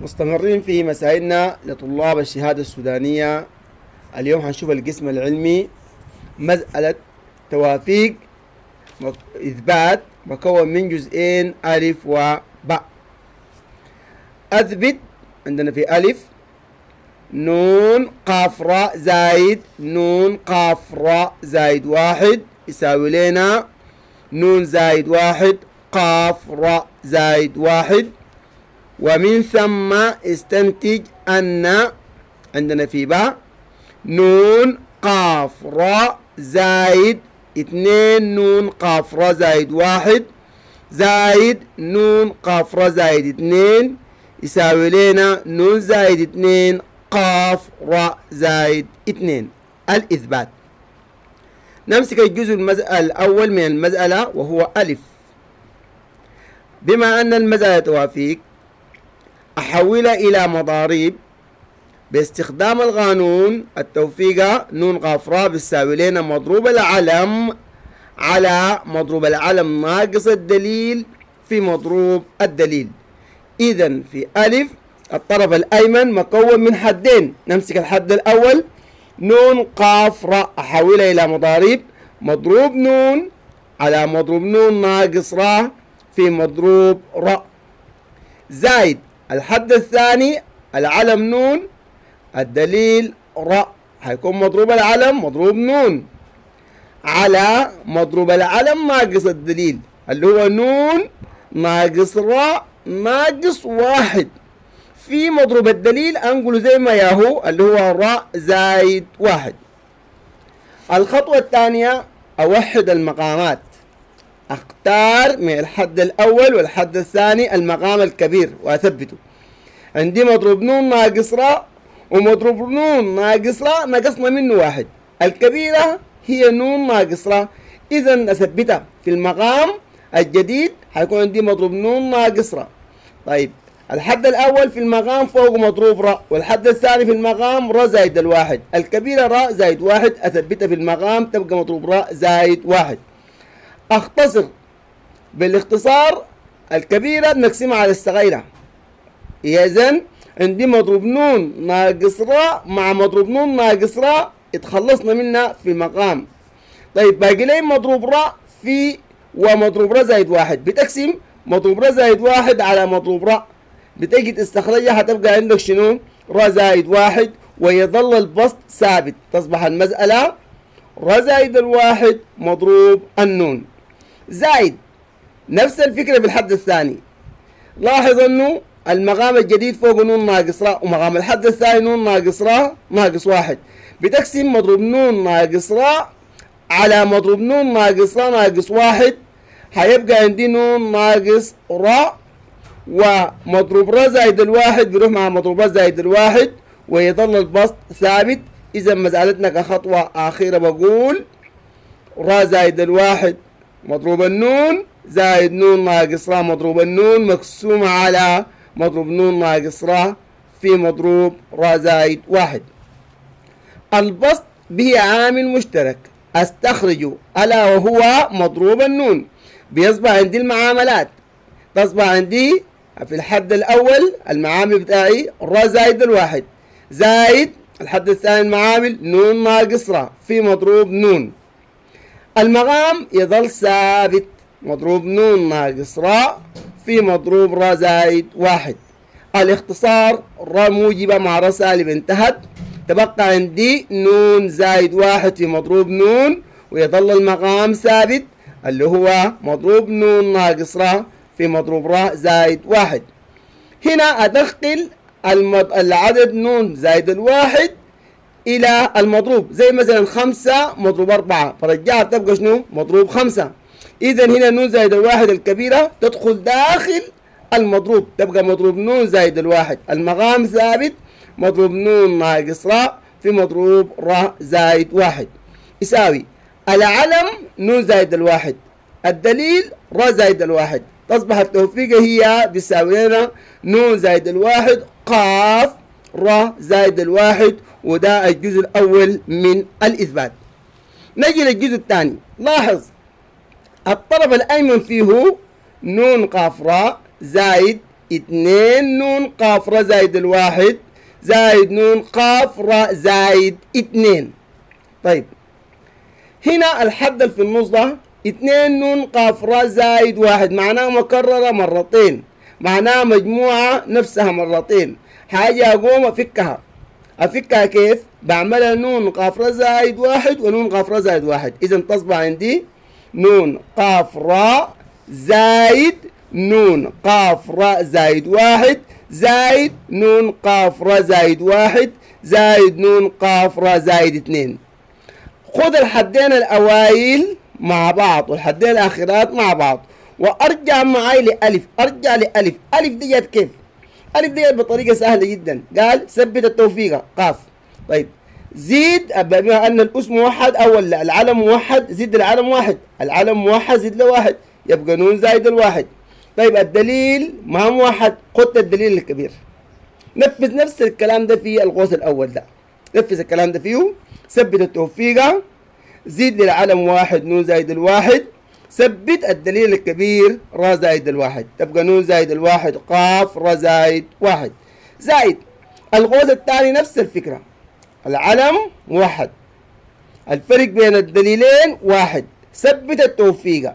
مستمرين في مسائلنا لطلاب الشهادة السودانية. اليوم هنشوف القسم العلمي مسألة توافيق إثبات مكون من جزئين ألف وباء. أثبت عندنا في ألف نون قاف راء زايد نون قاف راء زايد واحد يساوي لنا نون زايد واحد قاف راء زايد واحد. ومن ثم استنتج أن عندنا في باء نون قاف راء زايد اثنين نون قاف راء زايد واحد زايد نون قاف راء زايد اثنين يساوي لنا نون زايد اثنين قاف راء زايد اثنين. الإثبات. نمسك الجزء الأول من المسألة وهو ألف. بما أن المسألة توافيق أحولها إلى مضاريب باستخدام القانون التوفيق. نون قاف راء بتساوي لنا مضروب العلم على مضروب العلم ناقص الدليل في مضروب الدليل. إذن في ألف الطرف الأيمن مكون من حدين. نمسك الحد الأول نون قاف راء أحولها إلى مضاريب مضروب نون على مضروب نون ناقص راء في مضروب راء زايد الحد الثاني العلم نون الدليل راء هيكون مضروب العلم مضروب نون على مضروب العلم ناقص الدليل اللي هو نون ناقص راء ناقص واحد في مضروب الدليل أنقله زي ما ياهو اللي هو راء زايد واحد. الخطوة الثانية أوحد المقامات. أختار من الحد الأول والحد الثاني المقام الكبير وأثبته. عندي مضروب نون ناقص راء ومضروب نون ناقص راء نقصنا منه واحد. الكبيرة هي نون ناقص راء، إذا أثبتها في المقام الجديد حيكون عندي مضروب نون ناقص راء. طيب الحد الأول في المقام فوق مضروب راء والحد الثاني في المقام راء زايد الواحد. الكبيرة راء زايد واحد أثبتها في المقام تبقى مضروب راء زايد واحد. أختصر بالاختصار الكبيرة بنقسمها على الصغيرة. إذن عندي مضروب نون ناقص راء مع مضروب نون ناقص راء اتخلصنا منها في المقام. طيب باقي لي مضروب راء في ومضروب راء زايد واحد بتقسم مضروب راء زايد واحد على مضروب راء بتجي تستخرجها هتبقى عندك شنو؟ راء زايد واحد ويظل البسط ثابت. تصبح المسألة راء زايد الواحد مضروب النون زايد. نفس الفكرة بالحد الثاني. لاحظ انه المقام الجديد فوق نون ناقص راء ومقام الحد الثاني نون ناقص راء ناقص واحد بتقسم مضروب نون ناقص راء على مضروب نون ناقص راء ناقص واحد هيبقى عندي نون ناقص راء ومضروب راء زايد الواحد بيروح مع مضروب راء زايد الواحد ويظل البسط ثابت. إذا مسألتنا كخطوة أخيرة بقول راء زايد الواحد مضروب النون زايد نون ناقص راء مضروب النون مقسومة على مضروب نون ناقص راء في مضروب راء زايد واحد. البسط به عامل مشترك استخرجه ألا وهو مضروب النون. بيصبح عندي المعاملات تصبح عندي في الحد الأول المعامل بتاعي راء زايد الواحد زايد الحد الثاني المعامل نون ناقص راء في مضروب نون. المقام يظل ثابت مضروب نون ناقص راء في مضروب راء زايد واحد. الاختصار راء موجبة مع راء سالب انتهت. تبقى عندي نون زايد واحد في مضروب نون ويظل المقام ثابت اللي هو مضروب نون ناقص راء في مضروب راء زايد واحد. هنا أدخل العدد نون زايد الواحد إلى المضروب زي مثلا 5 مضروب 4 فرجعها تبقى شنو؟ مضروب 5. إذا هنا نون زايد الواحد الكبيرة تدخل داخل المضروب تبقى مضروب نون زايد الواحد. المقام ثابت مضروب نون ناقص راء في مضروب راء زايد واحد يساوي العلم نون زايد الواحد الدليل راء زايد الواحد. تصبح التوفيقة هي بيساوي لنا نون زايد الواحد قاف راء زايد الواحد. وده الجزء الأول من الإثبات. نجي للجزء الثاني. لاحظ الطرف الأيمن فيه نون قاف راء زايد 2 نون قاف را زائد الواحد زائد نون قاف را زائد 2. طيب هنا الحد اللي في النص ده 2 نون قاف را زائد 1 معناها مكررة مرتين، معناها مجموعة نفسها مرتين. حاجة أقوم أفكها كيف؟ بعملها نون قاف را زائد 1 ونون قاف را زائد 1. إذا تصبح عندي نون قاف را زائد نون قاف را زائد 1 زائد نون قاف را زائد 1 زائد نون قاف را زائد 2. خذ الحدين الأوائل مع بعض والحدين الآخرات مع بعض وأرجع معي لألف. أرجع لألف. ألف ديت كيف؟ ألف ديت بطريقة سهلة جدا. قال ثبت التوفيق قاف. طيب زيد بما أن الاسم موحد أو العلم موحد زد العلم واحد، العلم موحد زد له واحد يبقى نون زائد الواحد. طيب الدليل ما موحد، خذ الدليل الكبير. نفذ نفس الكلام ده في القوس الأول ده، نفذ الكلام ده فيه. ثبت التوفيق زيد للعلم واحد نون زائد الواحد ثبت الدليل الكبير را زائد الواحد تبقى نون زائد الواحد قاف را زائد 1 زائد القوس الثاني نفس الفكرة، العلم موحد الفرق بين الدليلين واحد. ثبت التوفيق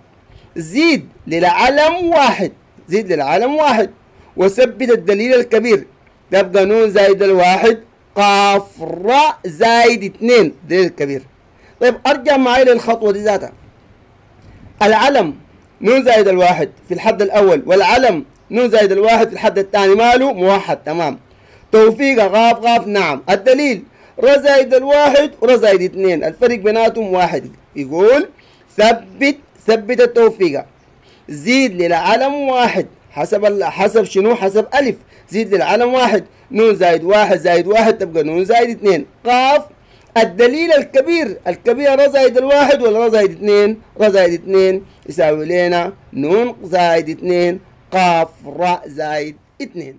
زيد للعلم واحد زيد للعلم واحد وثبت الدليل الكبير تبقى نون زائد الواحد قاف را زائد 2 دليل الكبير. طيب ارجع معي للخطوة دي ذاتها. العلم نون زائد الواحد في الحد الأول والعلم نون زائد الواحد في الحد الثاني ماله موحد تمام. توفيق قاف قاف نعم. الدليل را زائد الواحد ورا زائد 2 الفرق بيناتهم واحد. يقول ثبت التوفيق زيد للعلم واحد حسب شنو؟ حسب ألف. زيد للعلم واحد نون زائد 1 زائد 1 تبقى نون زائد 2 قاف. الدليل الكبير را زائد الواحد ولا را زائد 2؟ را زائد 2 يساوي لنا نون زائد 2 قاف را زائد 2.